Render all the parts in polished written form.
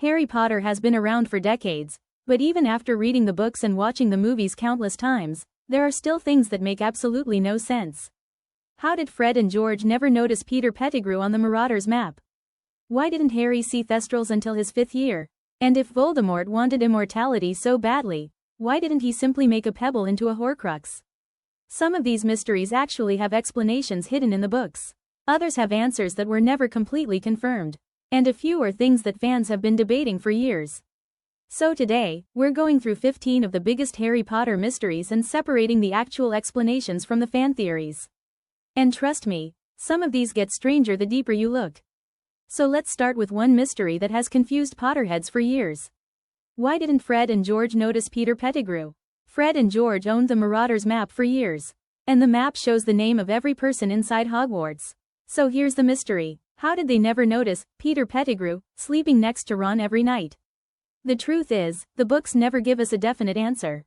Harry Potter has been around for decades, but even after reading the books and watching the movies countless times, there are still things that make absolutely no sense. How did Fred and George never notice Peter Pettigrew on the Marauder's map? Why didn't Harry see Thestrals until his 5th year? And if Voldemort wanted immortality so badly, why didn't he simply make a pebble into a Horcrux? Some of these mysteries actually have explanations hidden in the books. Others have answers that were never completely confirmed. And a few are things that fans have been debating for years. So today, we're going through 15 of the biggest Harry Potter mysteries and separating the actual explanations from the fan theories. And trust me, some of these get stranger the deeper you look. So let's start with one mystery that has confused Potterheads for years. Why didn't Fred and George notice Peter Pettigrew? Fred and George owned the Marauder's map for years. And the map shows the name of every person inside Hogwarts. So here's the mystery. How did they never notice Peter Pettigrew sleeping next to Ron every night? The truth is, the books never give us a definite answer.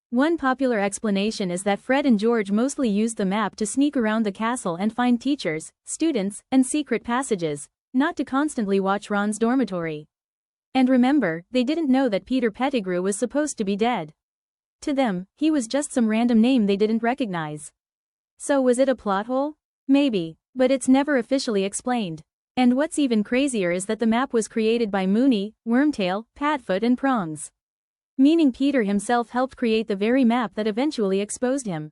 One popular explanation is that Fred and George mostly used the map to sneak around the castle and find teachers, students, and secret passages, not to constantly watch Ron's dormitory. And remember, they didn't know that Peter Pettigrew was supposed to be dead. To them, he was just some random name they didn't recognize. So was it a plot hole? Maybe. But it's never officially explained. And what's even crazier is that the map was created by Moony, Wormtail, Padfoot and Prongs. Meaning Peter himself helped create the very map that eventually exposed him.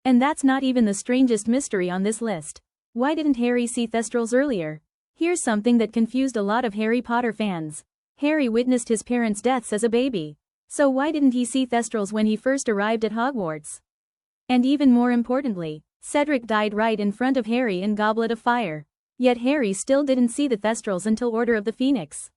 And that's not even the strangest mystery on this list. Why didn't Harry see Thestrals earlier? Here's something that confused a lot of Harry Potter fans. Harry witnessed his parents' deaths as a baby. So why didn't he see Thestrals when he first arrived at Hogwarts? And even more importantly, Cedric died right in front of Harry in Goblet of Fire. Yet Harry still didn't see the Thestrals until Order of the Phoenix.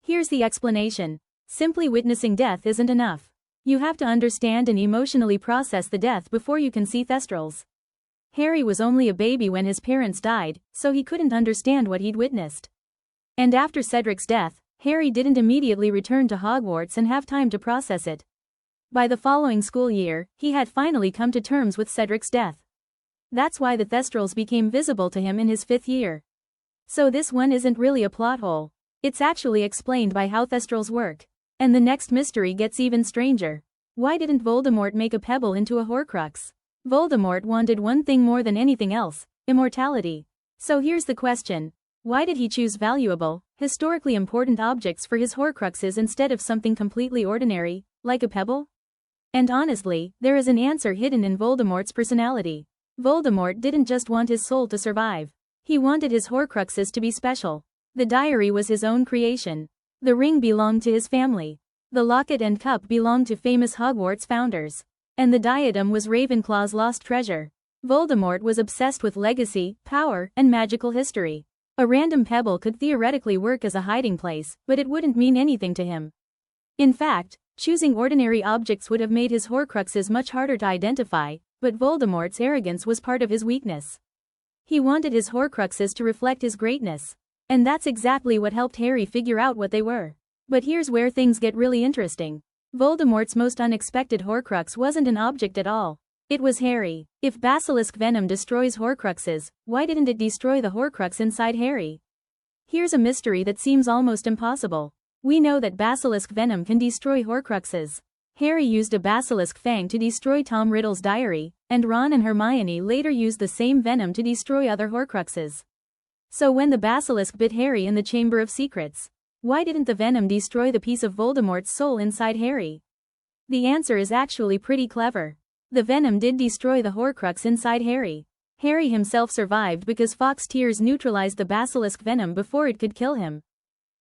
Here's the explanation. Simply witnessing death isn't enough. You have to understand and emotionally process the death before you can see Thestrals. Harry was only a baby when his parents died, so he couldn't understand what he'd witnessed. And after Cedric's death, Harry didn't immediately return to Hogwarts and have time to process it. By the following school year, he had finally come to terms with Cedric's death. That's why the Thestrals became visible to him in his 5th year. So this one isn't really a plot hole. It's actually explained by how Thestrals work. And the next mystery gets even stranger. Why didn't Voldemort make a pebble into a Horcrux? Voldemort wanted one thing more than anything else: immortality. So here's the question. Why did he choose valuable, historically important objects for his Horcruxes instead of something completely ordinary, like a pebble? And honestly, there is an answer hidden in Voldemort's personality. Voldemort didn't just want his soul to survive. He wanted his Horcruxes to be special. The diary was his own creation. The ring belonged to his family. The locket and cup belonged to famous Hogwarts founders. And the diadem was Ravenclaw's lost treasure. Voldemort was obsessed with legacy, power, and magical history. A random pebble could theoretically work as a hiding place, but it wouldn't mean anything to him. In fact, choosing ordinary objects would have made his Horcruxes much harder to identify, but Voldemort's arrogance was part of his weakness. He wanted his Horcruxes to reflect his greatness. And that's exactly what helped Harry figure out what they were. But here's where things get really interesting. Voldemort's most unexpected Horcrux wasn't an object at all. It was Harry. If basilisk venom destroys Horcruxes, why didn't it destroy the Horcrux inside Harry? Here's a mystery that seems almost impossible. We know that basilisk venom can destroy Horcruxes. Harry used a basilisk fang to destroy Tom Riddle's diary, and Ron and Hermione later used the same venom to destroy other Horcruxes. So when the basilisk bit Harry in the Chamber of Secrets, why didn't the venom destroy the piece of Voldemort's soul inside Harry? The answer is actually pretty clever. The venom did destroy the Horcrux inside Harry. Harry himself survived because Fawkes' tears neutralized the basilisk venom before it could kill him.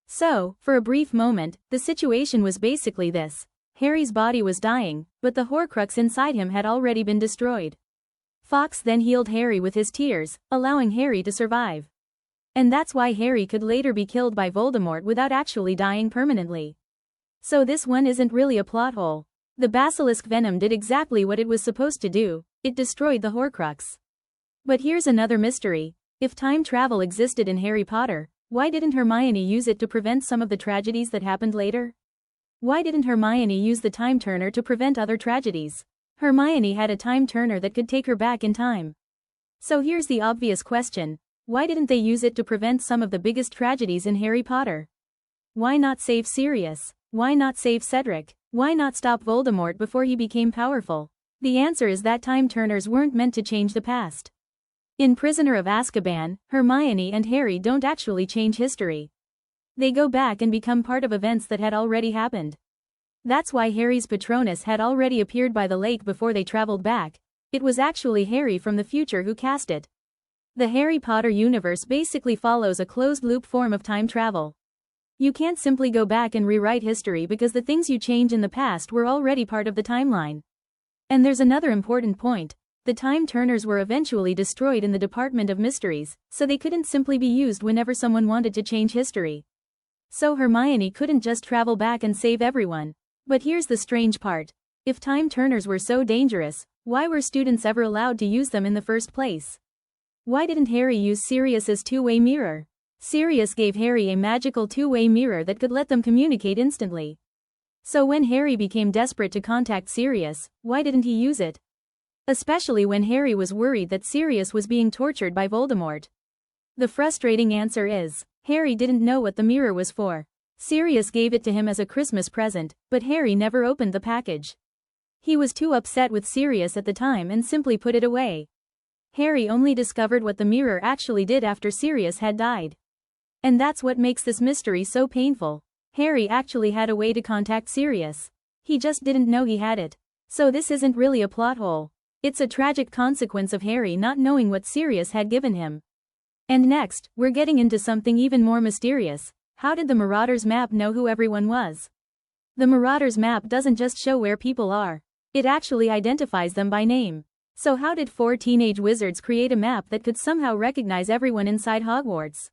So, for a brief moment, the situation was basically this. Harry's body was dying, but the Horcrux inside him had already been destroyed. Fawkes then healed Harry with his tears, allowing Harry to survive. And that's why Harry could later be killed by Voldemort without actually dying permanently. So this one isn't really a plot hole. The basilisk venom did exactly what it was supposed to do: it destroyed the Horcrux. But here's another mystery. If time travel existed in Harry Potter, why didn't Hermione use it to prevent some of the tragedies that happened later? Why didn't Hermione use the time turner to prevent other tragedies? Hermione had a time turner that could take her back in time. So here's the obvious question. Why didn't they use it to prevent some of the biggest tragedies in Harry Potter? Why not save Sirius? Why not save Cedric? Why not stop Voldemort before he became powerful? The answer is that time turners weren't meant to change the past. In Prisoner of Azkaban, Hermione and Harry don't actually change history. They go back and become part of events that had already happened. That's why Harry's Patronus had already appeared by the lake before they traveled back. It was actually Harry from the future who cast it. The Harry Potter universe basically follows a closed-loop form of time travel. You can't simply go back and rewrite history because the things you change in the past were already part of the timeline. And there's another important point. The time turners were eventually destroyed in the Department of Mysteries, so they couldn't simply be used whenever someone wanted to change history. So Hermione couldn't just travel back and save everyone. But here's the strange part. If time turners were so dangerous, why were students ever allowed to use them in the first place? Why didn't Harry use Sirius's two-way mirror? Sirius gave Harry a magical two-way mirror that could let them communicate instantly. So when Harry became desperate to contact Sirius, why didn't he use it? Especially when Harry was worried that Sirius was being tortured by Voldemort. The frustrating answer is, Harry didn't know what the mirror was for. Sirius gave it to him as a Christmas present, but Harry never opened the package. He was too upset with Sirius at the time and simply put it away. Harry only discovered what the mirror actually did after Sirius had died. And that's what makes this mystery so painful. Harry actually had a way to contact Sirius. He just didn't know he had it. So this isn't really a plot hole. It's a tragic consequence of Harry not knowing what Sirius had given him. And next, we're getting into something even more mysterious. How did the Marauder's map know who everyone was? The Marauder's map doesn't just show where people are. It actually identifies them by name. So how did 4 teenage wizards create a map that could somehow recognize everyone inside Hogwarts?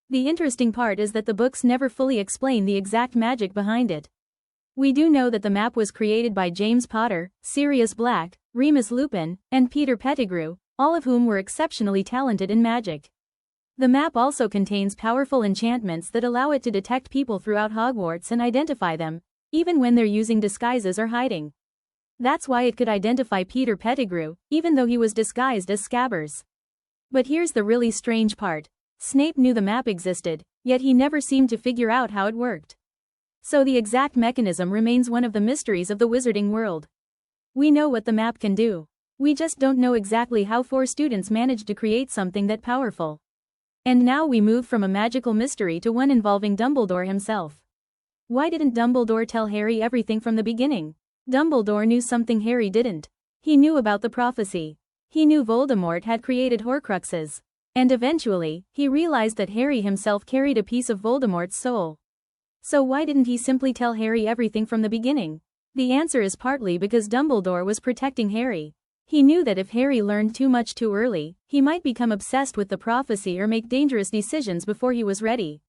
The interesting part is that the books never fully explain the exact magic behind it. We do know that the map was created by James Potter, Sirius Black, Remus Lupin, and Peter Pettigrew, all of whom were exceptionally talented in magic. The map also contains powerful enchantments that allow it to detect people throughout Hogwarts and identify them, even when they're using disguises or hiding. That's why it could identify Peter Pettigrew, even though he was disguised as Scabbers. But here's the really strange part. Snape knew the map existed, yet he never seemed to figure out how it worked. So the exact mechanism remains one of the mysteries of the wizarding world. We know what the map can do. We just don't know exactly how 4 students managed to create something that powerful. And now we move from a magical mystery to one involving Dumbledore himself. Why didn't Dumbledore tell Harry everything from the beginning? Dumbledore knew something Harry didn't. He knew about the prophecy. He knew Voldemort had created Horcruxes. And eventually, he realized that Harry himself carried a piece of Voldemort's soul. So why didn't he simply tell Harry everything from the beginning? The answer is partly because Dumbledore was protecting Harry. He knew that if Harry learned too much too early, he might become obsessed with the prophecy or make dangerous decisions before he was ready.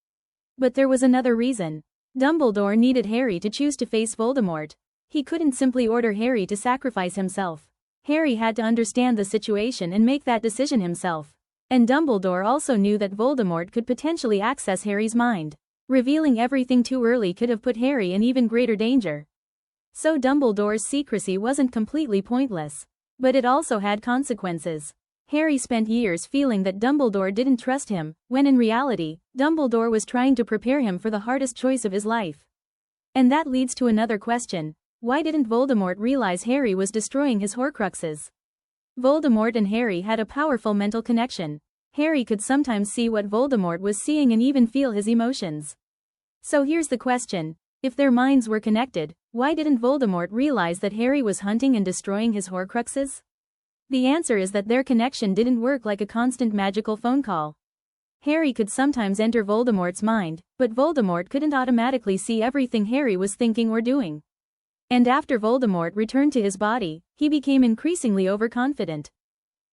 But there was another reason. Dumbledore needed Harry to choose to face Voldemort. He couldn't simply order Harry to sacrifice himself. Harry had to understand the situation and make that decision himself. And Dumbledore also knew that Voldemort could potentially access Harry's mind. Revealing everything too early could have put Harry in even greater danger. So Dumbledore's secrecy wasn't completely pointless. But it also had consequences. Harry spent years feeling that Dumbledore didn't trust him, when in reality, Dumbledore was trying to prepare him for the hardest choice of his life. And that leads to another question. Why didn't Voldemort realize Harry was destroying his Horcruxes? Voldemort and Harry had a powerful mental connection. Harry could sometimes see what Voldemort was seeing and even feel his emotions. So here's the question. If their minds were connected, why didn't Voldemort realize that Harry was hunting and destroying his Horcruxes? The answer is that their connection didn't work like a constant magical phone call. Harry could sometimes enter Voldemort's mind, but Voldemort couldn't automatically see everything Harry was thinking or doing. And after Voldemort returned to his body, he became increasingly overconfident.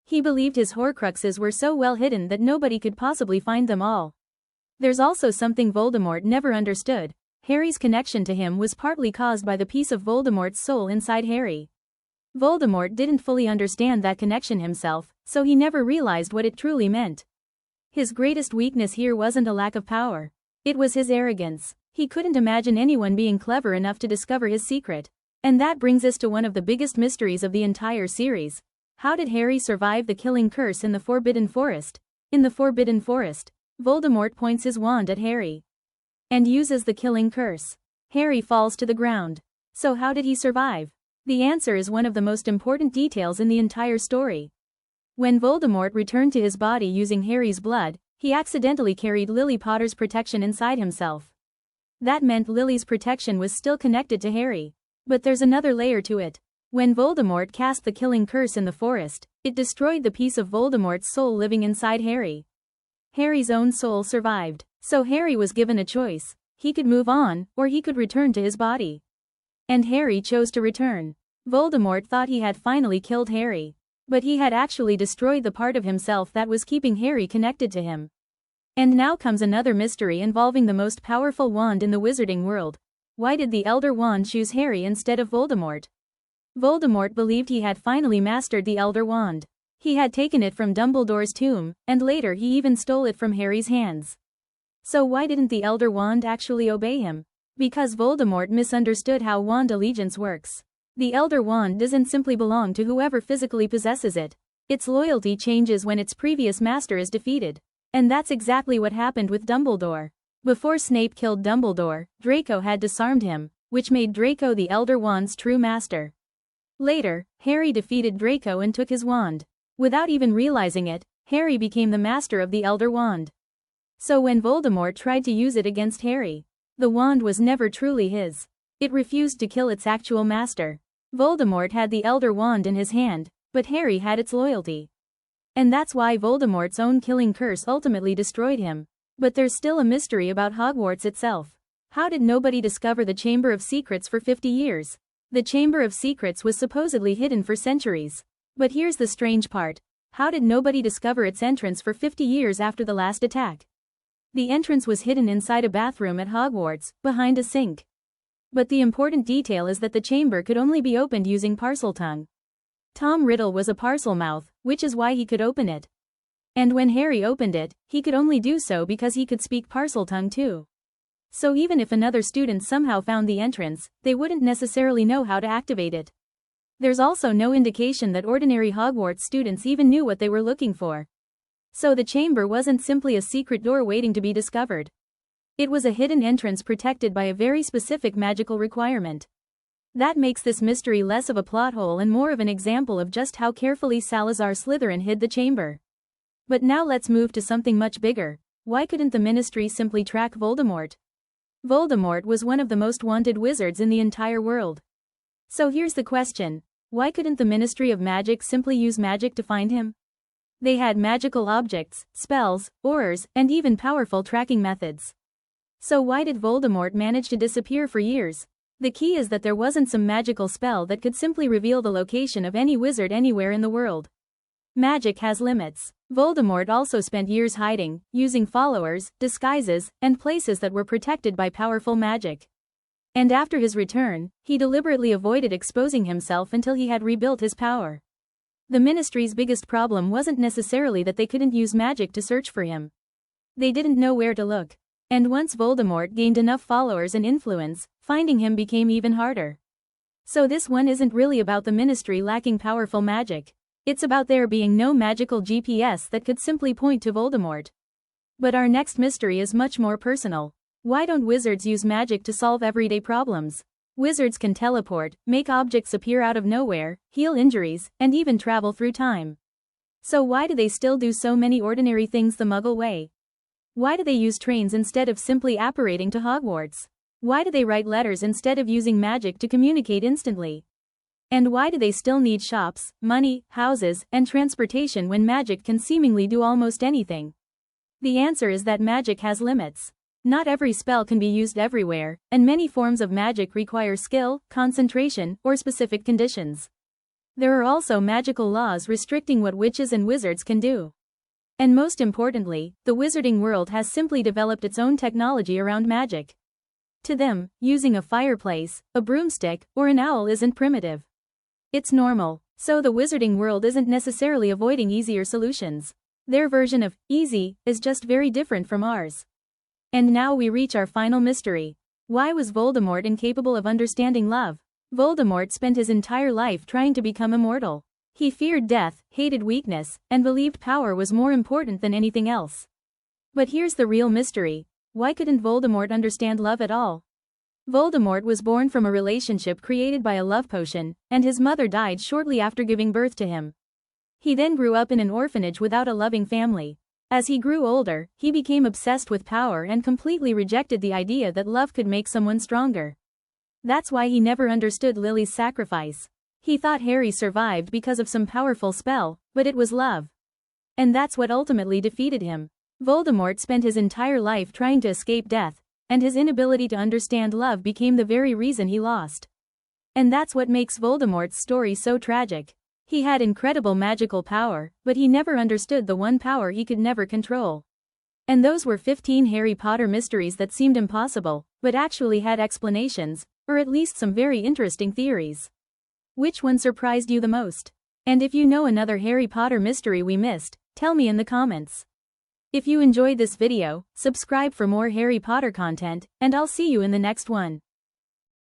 He believed his Horcruxes were so well hidden that nobody could possibly find them all. There's also something Voldemort never understood. Harry's connection to him was partly caused by the piece of Voldemort's soul inside Harry. Voldemort didn't fully understand that connection himself, so he never realized what it truly meant. His greatest weakness here wasn't a lack of power. It was his arrogance. He couldn't imagine anyone being clever enough to discover his secret. And that brings us to one of the biggest mysteries of the entire series. How did Harry survive the killing curse in the Forbidden Forest? In the Forbidden Forest, Voldemort points his wand at Harry. and uses the killing curse. Harry falls to the ground. So how did he survive? The answer is one of the most important details in the entire story. When Voldemort returned to his body using Harry's blood, he accidentally carried Lily Potter's protection inside himself. That meant Lily's protection was still connected to Harry. But there's another layer to it. When Voldemort cast the killing curse in the forest, it destroyed the piece of Voldemort's soul living inside Harry. Harry's own soul survived, so Harry was given a choice. He could move on, or he could return to his body. And Harry chose to return. Voldemort thought he had finally killed Harry. But he had actually destroyed the part of himself that was keeping Harry connected to him. And now comes another mystery involving the most powerful wand in the wizarding world. Why did the Elder Wand choose Harry instead of Voldemort? Voldemort believed he had finally mastered the Elder Wand. He had taken it from Dumbledore's tomb, and later he even stole it from Harry's hands. So why didn't the Elder Wand actually obey him? Because Voldemort misunderstood how wand allegiance works. The Elder Wand doesn't simply belong to whoever physically possesses it. Its loyalty changes when its previous master is defeated. And that's exactly what happened with Dumbledore. Before Snape killed Dumbledore, Draco had disarmed him, which made Draco the Elder Wand's true master. Later, Harry defeated Draco and took his wand. Without even realizing it, Harry became the master of the Elder Wand. So when Voldemort tried to use it against Harry, the wand was never truly his. It refused to kill its actual master. Voldemort had the Elder Wand in his hand, but Harry had its loyalty. And that's why Voldemort's own killing curse ultimately destroyed him. But there's still a mystery about Hogwarts itself. How did nobody discover the Chamber of Secrets for 50 years? The Chamber of Secrets was supposedly hidden for centuries. But here's the strange part. How did nobody discover its entrance for 50 years after the last attack? The entrance was hidden inside a bathroom at Hogwarts, behind a sink. But the important detail is that the chamber could only be opened using Parseltongue. Tom Riddle was a Parselmouth, which is why he could open it. And when Harry opened it, he could only do so because he could speak Parseltongue too. So even if another student somehow found the entrance, they wouldn't necessarily know how to activate it. There's also no indication that ordinary Hogwarts students even knew what they were looking for. So the chamber wasn't simply a secret door waiting to be discovered. It was a hidden entrance protected by a very specific magical requirement. That makes this mystery less of a plot hole and more of an example of just how carefully Salazar Slytherin hid the chamber. But now let's move to something much bigger. Why couldn't the Ministry simply track Voldemort? Voldemort was one of the most wanted wizards in the entire world. So here's the question. Why couldn't the Ministry of Magic simply use magic to find him? They had magical objects, spells, auras, and even powerful tracking methods. So why did Voldemort manage to disappear for years? The key is that there wasn't some magical spell that could simply reveal the location of any wizard anywhere in the world. Magic has limits. Voldemort also spent years hiding, using followers, disguises, and places that were protected by powerful magic. And after his return, he deliberately avoided exposing himself until he had rebuilt his power. The Ministry's biggest problem wasn't necessarily that they couldn't use magic to search for him. They didn't know where to look. And once Voldemort gained enough followers and influence, finding him became even harder. So this one isn't really about the Ministry lacking powerful magic. It's about there being no magical GPS that could simply point to Voldemort. But our next mystery is much more personal. Why don't wizards use magic to solve everyday problems? Wizards can teleport, make objects appear out of nowhere, heal injuries, and even travel through time. So why do they still do so many ordinary things the Muggle way? Why do they use trains instead of simply apparating to Hogwarts? Why do they write letters instead of using magic to communicate instantly? And why do they still need shops, money, houses, and transportation when magic can seemingly do almost anything? The answer is that magic has limits. Not every spell can be used everywhere, and many forms of magic require skill, concentration, or specific conditions. There are also magical laws restricting what witches and wizards can do. And most importantly, the wizarding world has simply developed its own technology around magic. To them, using a fireplace, a broomstick, or an owl isn't primitive. It's normal, so the wizarding world isn't necessarily avoiding easier solutions. Their version of easy is just very different from ours. And now we reach our final mystery. Why was Voldemort incapable of understanding love? Voldemort spent his entire life trying to become immortal. He feared death, hated weakness, and believed power was more important than anything else. But here's the real mystery. Why couldn't Voldemort understand love at all? Voldemort was born from a relationship created by a love potion, and his mother died shortly after giving birth to him. He then grew up in an orphanage without a loving family. As he grew older, he became obsessed with power and completely rejected the idea that love could make someone stronger. That's why he never understood Lily's sacrifice. He thought Harry survived because of some powerful spell, but it was love. And that's what ultimately defeated him. Voldemort spent his entire life trying to escape death, and his inability to understand love became the very reason he lost. And that's what makes Voldemort's story so tragic. He had incredible magical power, but he never understood the one power he could never control. And those were 15 Harry Potter mysteries that seemed impossible, but actually had explanations, or at least some very interesting theories. Which one surprised you the most? And if you know another Harry Potter mystery we missed, tell me in the comments. If you enjoyed this video, subscribe for more Harry Potter content, and I'll see you in the next one.